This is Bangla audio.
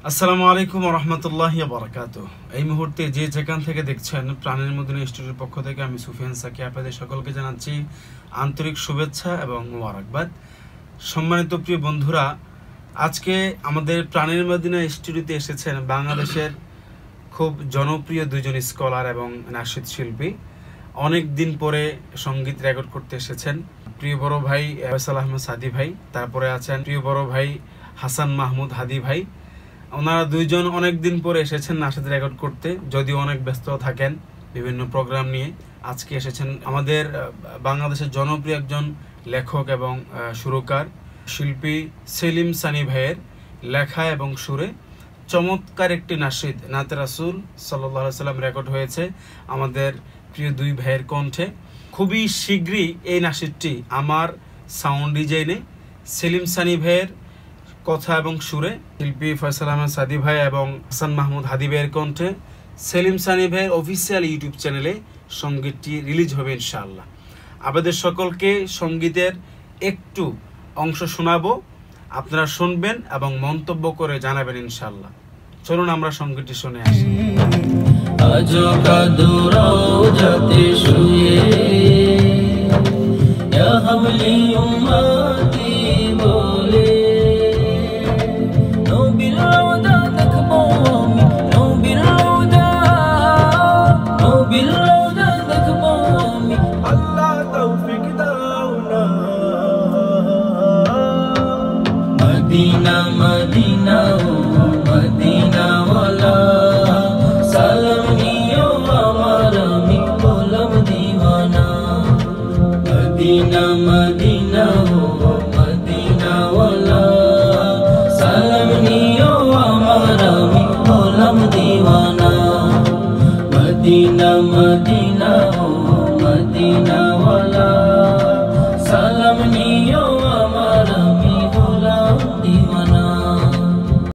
আসসালামু আলাইকুম ওয়া রাহমাতুল্লাহি ওয়া বারাকাতুহু। এই মুহূর্তে যে যেখান থেকে দেখছেন প্রাণের মদিনা স্টুডিওর পক্ষ থেকে আমি সুফিয়ান সাকি আপনাদের সকলকে জানাচ্ছি আন্তরিক শুভেচ্ছা এবং মোবারকবাদ। সম্মানিত প্রিয় বন্ধুরা, আজকে আমাদের প্রাণের মদিনা স্টুডিওতে এসেছেন বাংলাদেশের খুব জনপ্রিয় দুজন স্কলার এবং নাশিদ শিল্পী। অনেক দিন পরে সঙ্গীত রেকর্ড করতে এসেছেন প্রিয় বড় ভাই ফয়সাল আহমেদ সাদি ভাই, তারপরে আছেন প্রিয় বড় ভাই হাসান মাহমুদ হাদি ভাই। ওনারা দুইজন অনেক দিন পরে এসেছেন নাশিদ রেকর্ড করতে, যদিও অনেক ব্যস্ত থাকেন বিভিন্ন প্রোগ্রাম নিয়ে। আজকে এসেছেন আমাদের বাংলাদেশের জনপ্রিয় একজন লেখক এবং সুরকার শিল্পী সেলিম সানি ভাইয়ের লেখা এবং সুরে চমৎকার একটি নাশিদ নাতে রাসূল সাল্লাল্লাহু আলাইহি সাল্লাম রেকর্ড হয়েছে আমাদের প্রিয় দুই ভাইয়ের কণ্ঠে। খুবই শীঘ্রই এই নাশিদটি আমার সাউন্ড ডিজাইনে সেলিম সানি ভাইয়ের কথা এবং সুরে শিল্পী ফয়সাল আহমেদ সাদি ভাই এবং হাসান মাহমুদ হাদি ভাইয়ের কণ্ঠে সেলিম সানি ভাইয়ের অফিসিয়াল ইউটিউব চ্যানেলে সঙ্গীতটি রিলিজ হবে ইনশাআল্লাহ। আপনাদের সকলকে সঙ্গীতের একটু অংশ শোনাবো, আপনারা শুনবেন এবং মন্তব্য করে জানাবেন ইনশাআল্লাহ। চলুন আমরা সঙ্গীতটি শুনে আসি। আজো কাদুরাও যাতে শুয়ে ইয়া হামলি উম্মাত